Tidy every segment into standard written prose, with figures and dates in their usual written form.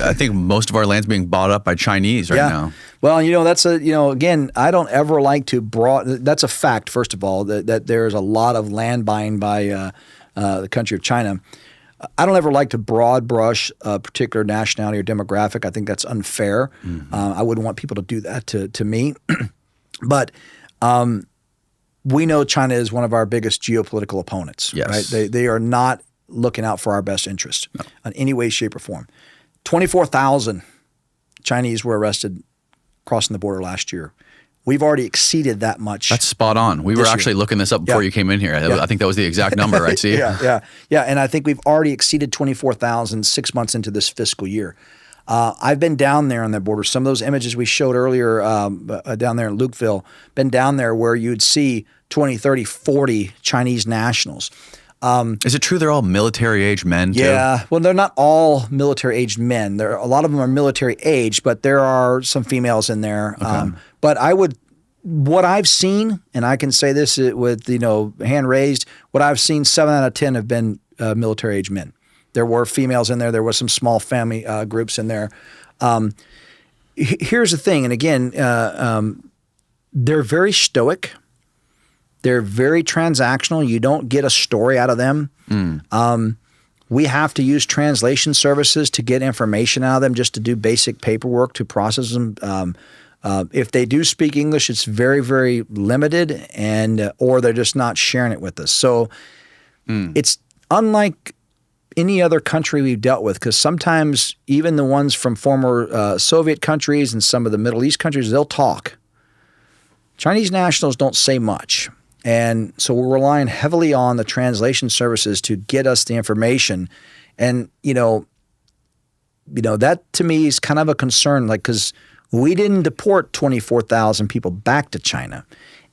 I think most of our land's being bought up by Chinese right now. Well, that's again, I don't ever like to that's a fact, first of all, that there's a lot of land buying by the country of China. I don't ever like to broad brush a particular nationality or demographic. I think that's unfair. I wouldn't want people to do that to me. But we know China is one of our biggest geopolitical opponents. Yes. Right? They are not looking out for our best interest in any way, shape, or form. 24,000 Chinese were arrested crossing the border last year. We've already exceeded that much. That's spot on. We were actually looking this up before you came in here. I think that was the exact number, right, Steve? Yeah. And I think we've already exceeded 24,000 6 months into this fiscal year. I've been down there on that border. Some of those images we showed earlier down there in Lukeville, been down there where you'd see 20, 30, 40 Chinese nationals. Is it true they're all military-aged men, too? Yeah. Well, they're not all military-aged men. A lot of them are military-aged, but there are some females in there. Okay. But what I've seen, and I can say this with, hand raised, what I've seen, 7 out of 10 have been military-aged men. There were females in there. There were some small family groups in there. Here's the thing, and again, they're very stoic. They're very transactional. You don't get a story out of them. We have to use translation services to get information out of them, just to do basic paperwork to process them. If they do speak English, it's very, very limited, or they're just not sharing it with us. So it's unlike any other country we've dealt with, because sometimes even the ones from former Soviet countries and some of the Middle East countries, they'll talk. Chinese nationals don't say much. And so we're relying heavily on the translation services to get us the information. And, that to me is kind of a concern, because we didn't deport 24,000 people back to China.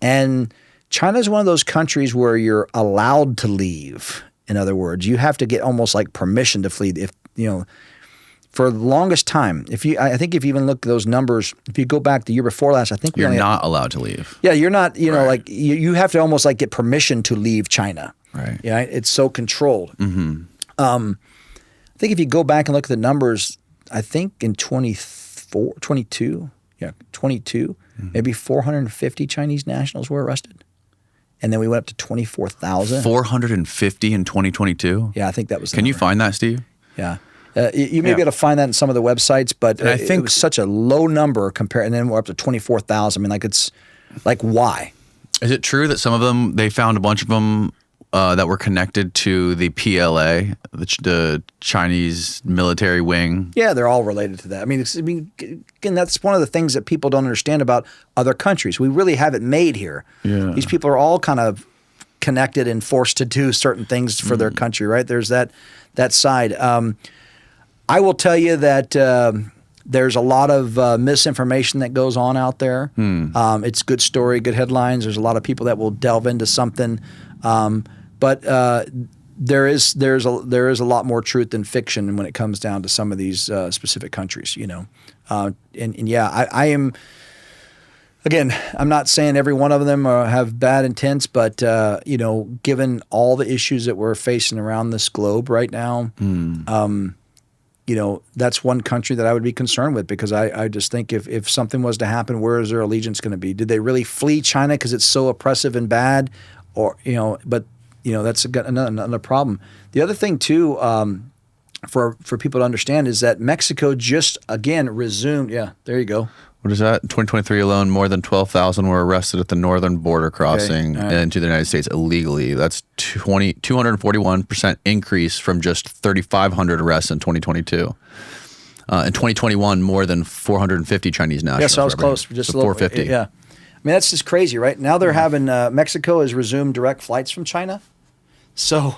And China is one of those countries where you're allowed to leave. In other words, you have to get almost like permission to flee. For the longest time, I think if you even look at those numbers, if you go back the year before last, I think you're not allowed to leave. Yeah, you're not. Like you have to almost like get permission to leave China. Right. Yeah, it's so controlled. I think if you go back and look at the numbers, I think in 22, maybe 450 Chinese nationals were arrested, and then we went up to 24,000. 450 in 2022. Yeah, I think that was. Can you find that, Steve? Yeah. You may be able to find that in some of the websites, but I think it was such a low number compared, and then we're up to 24,000. I mean, it's like, why? Is it true that some of them, they found a bunch of them that were connected to the PLA, the Chinese military wing? Yeah, they're all related to that. I mean, again, that's one of the things that people don't understand about other countries. We really have it made here. Yeah. These people are all kind of connected and forced to do certain things for their country, right? There's that side. I will tell you that there's a lot of misinformation that goes on out there. It's good story, good headlines. There's a lot of people that will delve into something, but there is a lot more truth than fiction when it comes down to some of these specific countries. I am. Again, I'm not saying every one of them have bad intents, but given all the issues that we're facing around this globe right now. That's one country that I would be concerned with, because I just think if something was to happen, where is their allegiance going to be? Did they really flee China because it's so oppressive and bad? Or, that's another problem. The other thing too, for people to understand, is that Mexico just again resumed. Yeah, there you go. What is that? In 2023 alone, more than 12,000 were arrested at the northern border crossing into the United States illegally. That's 241% increase from just 3,500 arrests in 2022. In 2021, more than 450 Chinese nationals. Yes, I was close. Just so 450. Yeah. I mean, that's just crazy, right? Now they're having Mexico has resumed direct flights from China. So,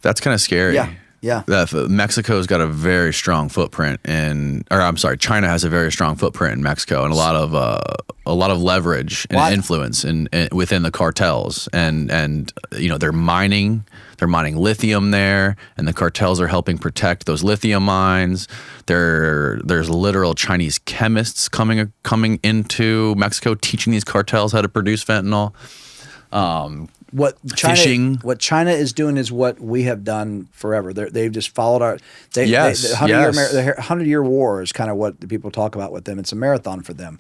that's kind of scary. Yeah. Mexico's got a very strong footprint China has a very strong footprint in Mexico, and a lot of leverage and influence within the cartels, and they're mining lithium there, and the cartels are helping protect those lithium mines. There's literal Chinese chemists coming into Mexico, teaching these cartels how to produce fentanyl. what fishing. What China is doing is what we have done forever. They've just followed our. The 100-year war is kind of what the people talk about with them. It's a marathon for them.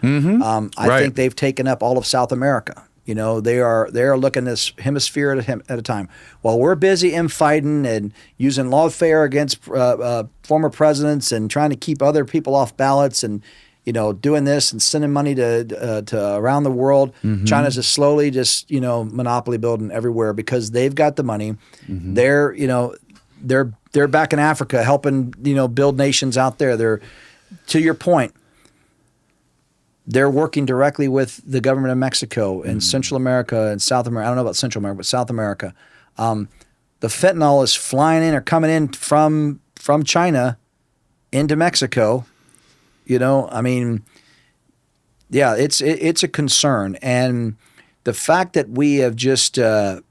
I think they've taken up all of South America. You know, they are looking this hemisphere at a time. While we're busy infighting and using lawfare against former presidents and trying to keep other people off ballots and, you know, doing this and sending money to around the world, China's just slowly just, you know, monopoly building everywhere because they've got the money. They're, you know, they're back in Africa helping, you know, build nations out there. They're, to your point, they're working directly with the government of Mexico and Central America and South America. I don't know about Central America, but South America. The fentanyl is flying in or coming in from China into Mexico. You know, I mean, yeah, it's a concern. And the fact that we have just, you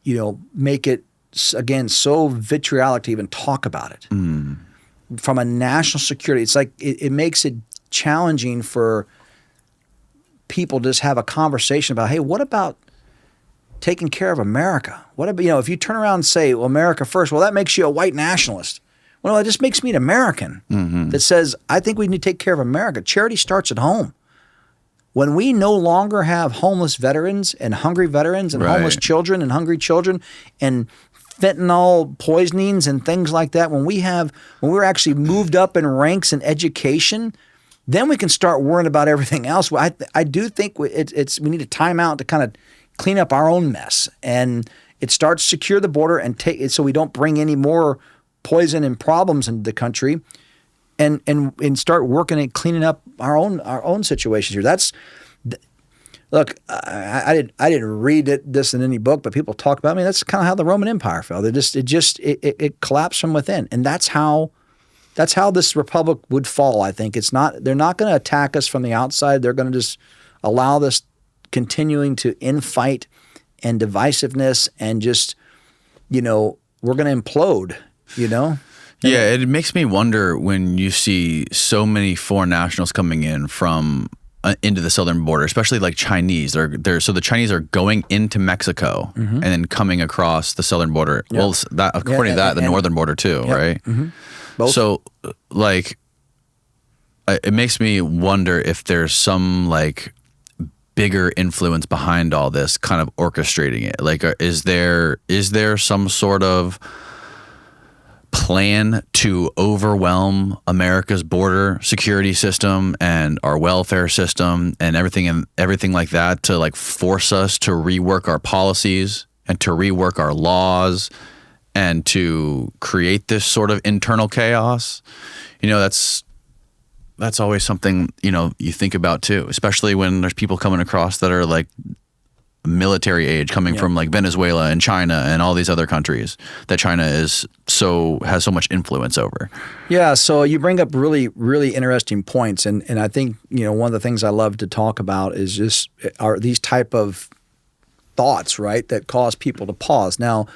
know, make it, again, so vitriolic to even talk about it. From a national security, it's like it makes it challenging for people to just have a conversation about, hey, what about taking care of America? What about, you know, if you turn around and say, well, America first, well, that makes you a white nationalist. Well, it just makes me an American that says, I think we need to take care of America. Charity starts at home. When we no longer have homeless veterans and hungry veterans and homeless children and hungry children and fentanyl poisonings and things like that, when we're actually moved up in ranks in education, then we can start worrying about everything else. I do think we need a timeout to kind of clean up our own mess, and it starts to secure the border and take it so we don't bring any more poison and problems into the country, and start working at cleaning up our own situations here. Look, I didn't read this in any book, but people talk about. I mean, that's kind of how the Roman Empire fell. It collapsed from within, and that's how this republic would fall. I think they're not going to attack us from the outside. They're going to just allow this continuing to infight and divisiveness, and just, you know, we're going to implode. You know. Yeah, it makes me wonder when you see so many foreign nationals coming in from into the southern border, especially like Chinese. So the Chinese are going into Mexico and then coming across the southern border. Yep. Well, according to that, the northern border too, right? Both. So, like, it makes me wonder if there's some like bigger influence behind all this, kind of orchestrating it. Like, is there some sort of plan to overwhelm America's border security system and our welfare system and everything like that, to like force us to rework our policies and to rework our laws and to create this sort of internal chaos? You know, that's always something, you know, you think about too, especially when there's people coming across that are like military age, coming from like Venezuela and China and all these other countries that China has so much influence over. Yeah, so you bring up really, really interesting points, and I think, you know, one of the things I love to talk about is just are these type of thoughts, right, that cause people to pause. Now,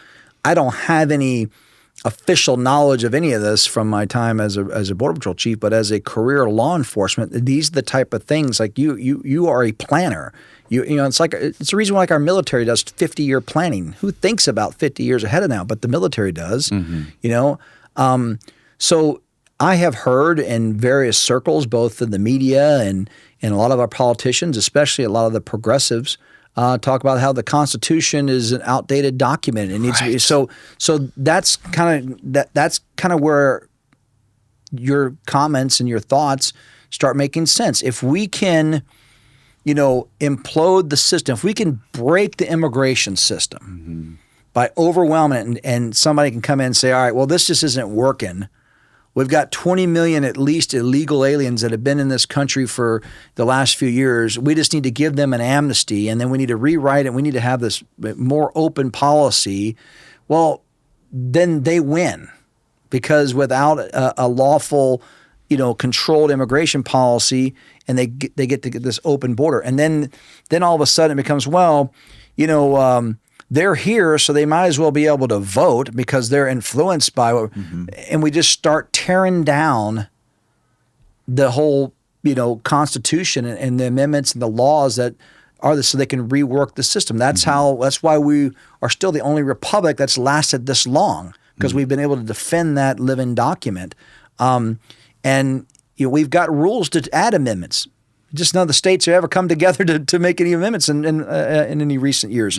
I don't have any official knowledge of any of this from my time as a Border Patrol chief, but as a career law enforcement, these are the type of things, like you are a planner. You know, it's the reason why, like, our military does 50-year planning. Who thinks about 50 years ahead of now? But the military does. You know, so I have heard in various circles, both in the media and a lot of our politicians, especially a lot of the progressives, talk about how the Constitution is an outdated document. It needs to be so. That's kind of where your comments and your thoughts start making sense. If we can, you know, implode the system, if we can break the immigration system by overwhelming it, and somebody can come in and say, all right, well, this just isn't working. We've got 20 million at least illegal aliens that have been in this country for the last few years. We just need to give them an amnesty, and then we need to rewrite it. We need to have this more open policy. Well, then they win, because without a lawful, you know, controlled immigration policy, and they get to get this open border, and then all of a sudden it becomes, well, you know, they're here, so they might as well be able to vote because they're influenced by what, and we just start tearing down the whole, you know, Constitution and the amendments and the laws that are this so they can rework the system. That's why we are still the only republic that's lasted this long, because we've been able to defend that living document. And we've got rules to add amendments. Just none of the states have ever come together to make any amendments in any recent years.